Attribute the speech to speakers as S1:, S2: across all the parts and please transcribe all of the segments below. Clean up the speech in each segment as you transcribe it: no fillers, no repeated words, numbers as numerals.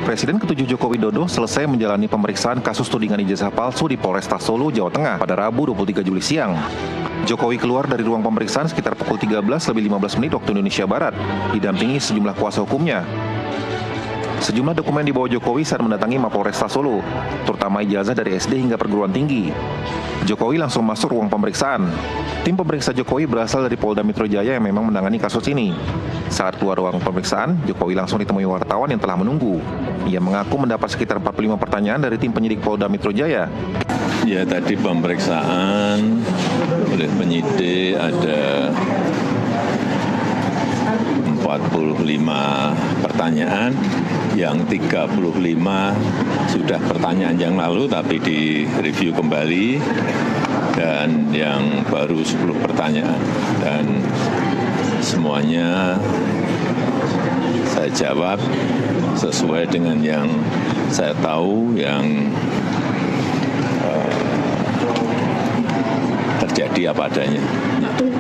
S1: Presiden ke-7 Joko Widodo selesai menjalani pemeriksaan kasus tudingan ijazah palsu di Polresta Solo, Jawa Tengah pada Rabu 23 Juli siang. Jokowi keluar dari ruang pemeriksaan sekitar pukul 13.15 waktu Indonesia Barat, didampingi sejumlah kuasa hukumnya. Sejumlah dokumen dibawa Jokowi saat mendatangi Mapolresta Solo, terutama ijazah dari SD hingga perguruan tinggi. Jokowi langsung masuk ruang pemeriksaan. Tim pemeriksa Jokowi berasal dari Polda Metro Jaya yang memang menangani kasus ini. Saat keluar ruang pemeriksaan, Jokowi langsung ditemui wartawan yang telah menunggu. Ia mengaku mendapat sekitar 45 pertanyaan dari tim penyidik Polda Metro Jaya.
S2: Ya, tadi pemeriksaan oleh penyidik ada 45 pertanyaan, yang 35 sudah pertanyaan yang lalu tapi direview kembali, dan yang baru 10 pertanyaan. Dan semuanya saya jawab sesuai dengan yang saya tahu, yang terjadi apa adanya.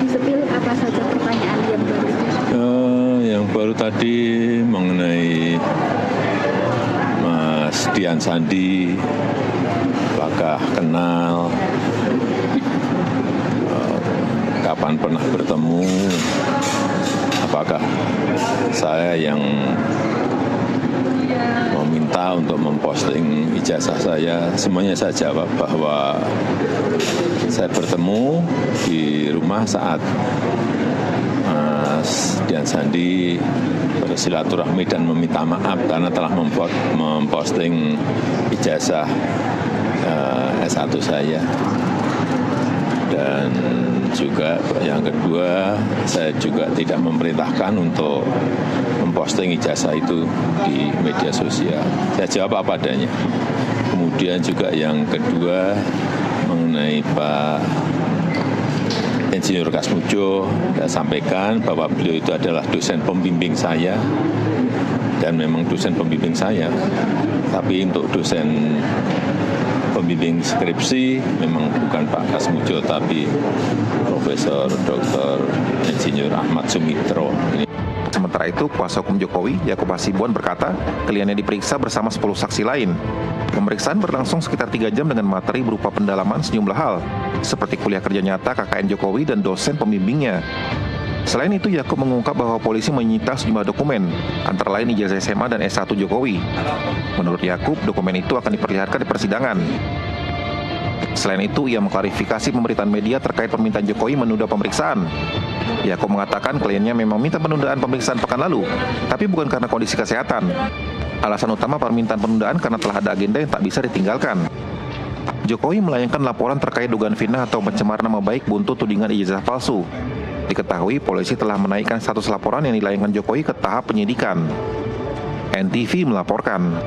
S3: Sepil apa saja pertanyaan yang baru?
S2: Yang baru tadi mengenai Mas Dian Sandi, apakah kenal, kapan pernah bertemu, apakah saya yang meminta untuk memposting ijazah saya. Semuanya saya jawab bahwa saya bertemu di rumah saat Mas Dian Sandi bersilaturahmi dan meminta maaf karena telah memposting ijazah S1 saya. Dan juga yang kedua, saya juga tidak memerintahkan untuk memposting ijazah itu di media sosial. Saya jawab apa adanya. Kemudian juga yang kedua mengenai Pak Insinyur Kasmujo, saya sampaikan bahwa beliau itu adalah dosen pembimbing saya, dan memang dosen pembimbing saya. Tapi untuk dosen pembimbing skripsi memang bukan Pak Kasmujo, tapi Profesor Dr. Insinyur Ahmad Sumitro.
S1: Sementara itu, kuasa hukum Jokowi, Yakub Hasibuan berkata, kliennya diperiksa bersama 10 saksi lain. Pemeriksaan berlangsung sekitar 3 jam dengan materi berupa pendalaman sejumlah hal, seperti kuliah kerja nyata KKN Jokowi dan dosen pembimbingnya. Selain itu, Yakub mengungkap bahwa polisi menyita sejumlah dokumen, antara lain ijazah SMA dan S1 Jokowi. Menurut Yakub, dokumen itu akan diperlihatkan di persidangan. Selain itu, ia mengklarifikasi pemberitaan media terkait permintaan Jokowi menunda pemeriksaan. Yakub mengatakan kliennya memang minta penundaan pemeriksaan pekan lalu, tapi bukan karena kondisi kesehatan. Alasan utama permintaan penundaan karena telah ada agenda yang tak bisa ditinggalkan. Jokowi melayangkan laporan terkait dugaan fitnah atau pencemaran nama baik buntut tudingan ijazah palsu. Diketahui polisi telah menaikkan status laporan yang dilayangkan Jokowi ke tahap penyidikan. NTV melaporkan.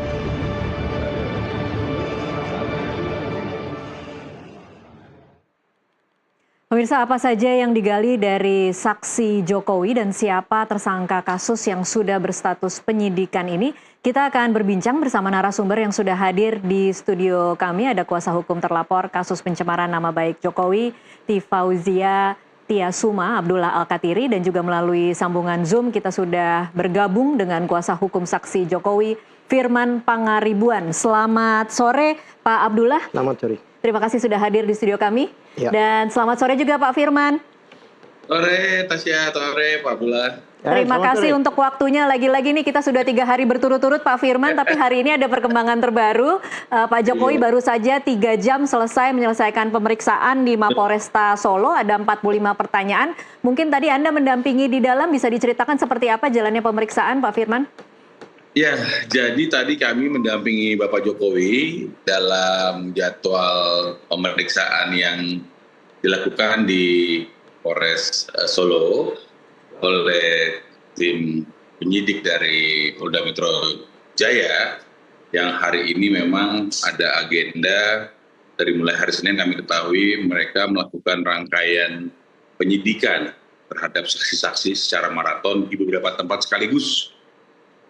S4: Pemirsa, apa saja yang digali dari saksi Jokowi dan siapa tersangka kasus yang sudah berstatus penyidikan ini? Kita akan berbincang bersama narasumber yang sudah hadir di studio kami. Ada kuasa hukum terlapor kasus pencemaran nama baik Jokowi, Tifauzia Tiasuma Abdullah Al-Katiri, dan juga melalui sambungan Zoom kita sudah bergabung dengan kuasa hukum saksi Jokowi, Firman Pangaribuan. Selamat sore Pak Abdullah.
S5: Selamat sore.
S4: Terima kasih sudah hadir di studio kami.
S5: Ya.
S4: Dan selamat sore juga Pak Firman.
S6: Sore Tasya, sore Pak Abdullah.
S4: Terima kasih untuk waktunya. Lagi-lagi nih kita sudah 3 hari berturut-turut Pak Firman, tapi hari ini ada perkembangan terbaru. Pak Jokowi baru saja 3 jam menyelesaikan pemeriksaan di Mapolresta Solo. Ada 45 pertanyaan. Mungkin tadi Anda mendampingi di dalam, bisa diceritakan seperti apa jalannya pemeriksaan Pak Firman?
S6: Ya, jadi tadi kami mendampingi Bapak Jokowi dalam jadwal pemeriksaan yang dilakukan di Polres Solo oleh tim penyidik dari Polda Metro Jaya, yang hari ini memang ada agenda dari mulai hari Senin. Kami ketahui mereka melakukan rangkaian penyidikan terhadap saksi-saksi secara maraton di beberapa tempat sekaligus,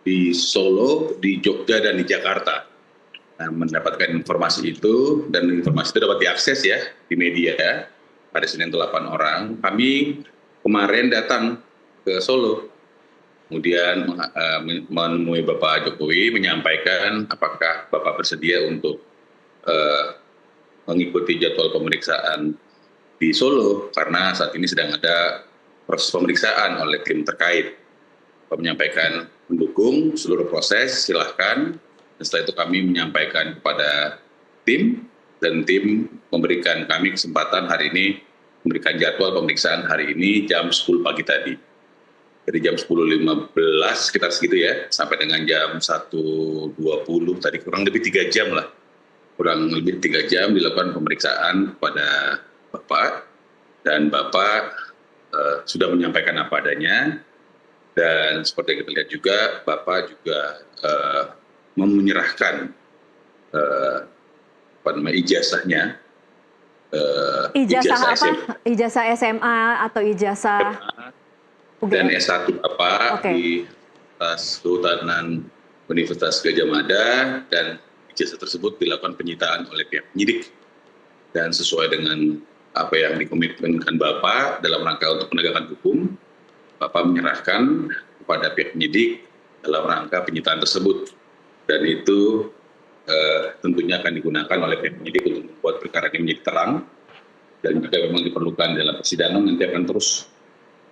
S6: di Solo, di Jogja, dan di Jakarta. Nah, mendapatkan informasi itu, dan informasi itu dapat diakses ya di media pada Senin itu 8 orang. Kami kemarin datang ke Solo kemudian menemui Bapak Jokowi menyampaikan apakah Bapak bersedia untuk mengikuti jadwal pemeriksaan di Solo karena saat ini sedang ada proses pemeriksaan oleh tim terkait. Bapak menyampaikan mendukung seluruh proses, silahkan. Dan setelah itu kami menyampaikan kepada tim, dan tim memberikan kami kesempatan hari ini memberikan jadwal pemeriksaan hari ini jam 10 pagi tadi. Dari jam 10.15 sekitar segitu ya, sampai dengan jam 1.20 tadi, kurang lebih 3 jam lah. Kurang lebih 3 jam dilakukan pemeriksaan kepada Bapak, dan Bapak sudah menyampaikan apa adanya, dan seperti yang kita lihat juga, Bapak juga menyerahkan ijazahnya.
S4: Ijazah apa? Ijazah SMA atau ijazah
S6: dan S1 Bapak di Fakultas Kehutanan Universitas Gadjah Mada, dan ijazah tersebut dilakukan penyitaan oleh pihak penyidik. Dan sesuai dengan apa yang dikomitmenkan Bapak dalam rangka untuk penegakan hukum, Bapak menyerahkan kepada pihak penyidik dalam rangka penyitaan tersebut. Dan itu tentunya akan digunakan oleh pihak penyidik untuk membuat perkara ini menjadi terang. Dan jika memang diperlukan dalam persidangan, nanti akan terus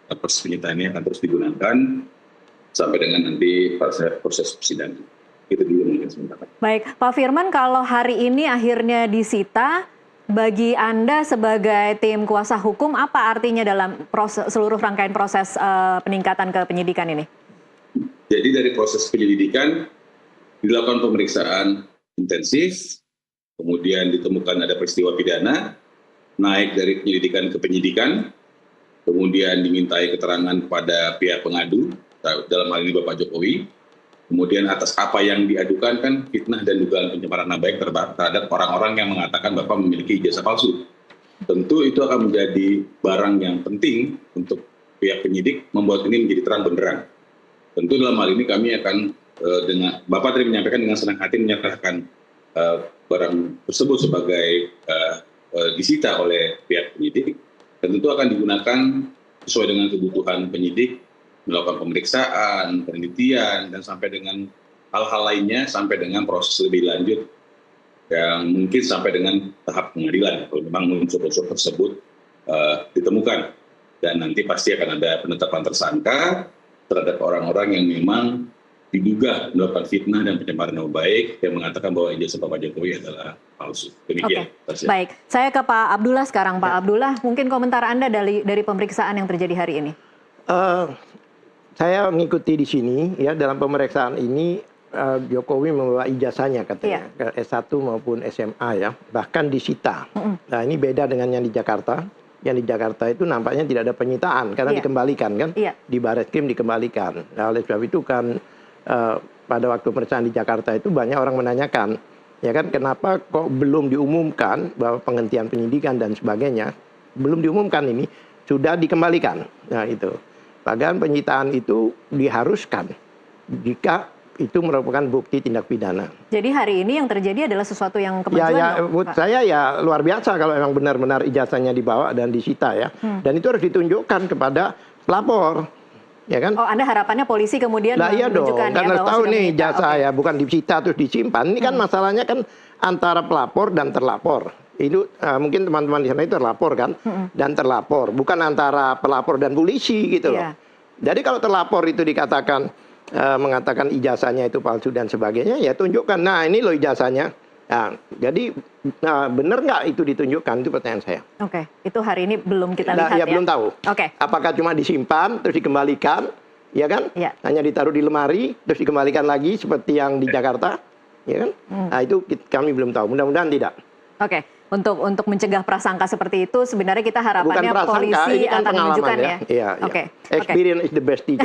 S6: proses penyitaan ini akan terus digunakan sampai dengan nanti proses persidangan. Itu dulu mungkin sementara.
S4: Baik, Pak Firman, kalau hari ini akhirnya disita, bagi Anda sebagai tim kuasa hukum, apa artinya dalam seluruh rangkaian proses peningkatan ke penyidikan ini?
S6: Jadi dari proses penyelidikan dilakukan pemeriksaan intensif, kemudian ditemukan ada peristiwa pidana, naik dari penyelidikan ke penyidikan, kemudian dimintai keterangan kepada pihak pengadu, dalam hal ini Bapak Jokowi. Kemudian atas apa yang diadukan kan fitnah dan dugaan pencemaran nama baik terhadap orang-orang yang mengatakan Bapak memiliki ijazah palsu. Tentu itu akan menjadi barang yang penting untuk pihak penyidik membuat ini menjadi terang benderang. Tentu dalam hal ini kami akan dengan Bapak tadi menyampaikan dengan senang hati menyerahkan barang tersebut sebagai disita oleh pihak penyidik, dan tentu akan digunakan sesuai dengan kebutuhan penyidik, melakukan pemeriksaan, penelitian, dan sampai dengan hal-hal lainnya, sampai dengan proses lebih lanjut yang mungkin sampai dengan tahap pengadilan kalau memang unsur-unsur tersebut ditemukan. Dan nanti pasti akan ada penetapan tersangka terhadap orang-orang yang memang diduga melakukan fitnah dan pencemaran nama baik yang mengatakan bahwa ijazah Bapak Jokowi adalah palsu. Demikian.
S4: Baik, saya ke Pak Abdullah sekarang. Pak Abdullah, mungkin komentar Anda dari pemeriksaan yang terjadi hari ini.
S5: Saya mengikuti di sini ya, dalam pemeriksaan ini Jokowi membawa ijazahnya katanya ke S1 maupun SMA ya, bahkan disita. Nah, ini beda dengan yang di Jakarta. Yang di Jakarta itu nampaknya tidak ada penyitaan karena dikembalikan kan, di Barreskrim dikembalikan. Nah, oleh sebab itu kan pada waktu pemeriksaan di Jakarta itu banyak orang menanyakan, ya kan, kenapa kok belum diumumkan bahwa penghentian penyidikan dan sebagainya, belum diumumkan ini, sudah dikembalikan. Nah itu. Bahkan penyitaan itu diharuskan jika itu merupakan bukti tindak pidana.
S4: Jadi hari ini yang terjadi adalah sesuatu yang kemajuan.
S5: Menurut saya ya luar biasa kalau memang benar-benar ijazahnya dibawa dan disita ya. Dan itu harus ditunjukkan kepada pelapor. Ya kan?
S4: Oh, Anda harapannya polisi kemudian
S5: iya dong,
S4: menunjukkan
S5: kan harus tahu nih ijazah ya, bukan disita terus disimpan. Ini kan masalahnya kan antara pelapor dan terlapor. Itu mungkin teman-teman di sana itu terlapor kan, dan terlapor, bukan antara pelapor dan polisi gitu loh. Jadi kalau terlapor itu dikatakan mengatakan ijazahnya itu palsu dan sebagainya, ya tunjukkan. Nah ini loh ijazahnya. Nah, jadi benar nggak itu ditunjukkan, itu pertanyaan saya.
S4: Oke, itu hari ini belum kita lihat ya.
S5: Belum tahu.
S4: Oke.
S5: Apakah cuma disimpan terus dikembalikan, ya kan? Hanya ditaruh di lemari terus dikembalikan lagi seperti yang di Jakarta, ya kan? Nah itu kami belum tahu. Mudah-mudahan tidak.
S4: Oke, untuk mencegah prasangka seperti itu sebenarnya kita harapannya
S5: bukan prasangka,
S4: polisi
S5: ini kan
S4: akan menunjukkan ya.
S5: Iya. Experience is the best teacher.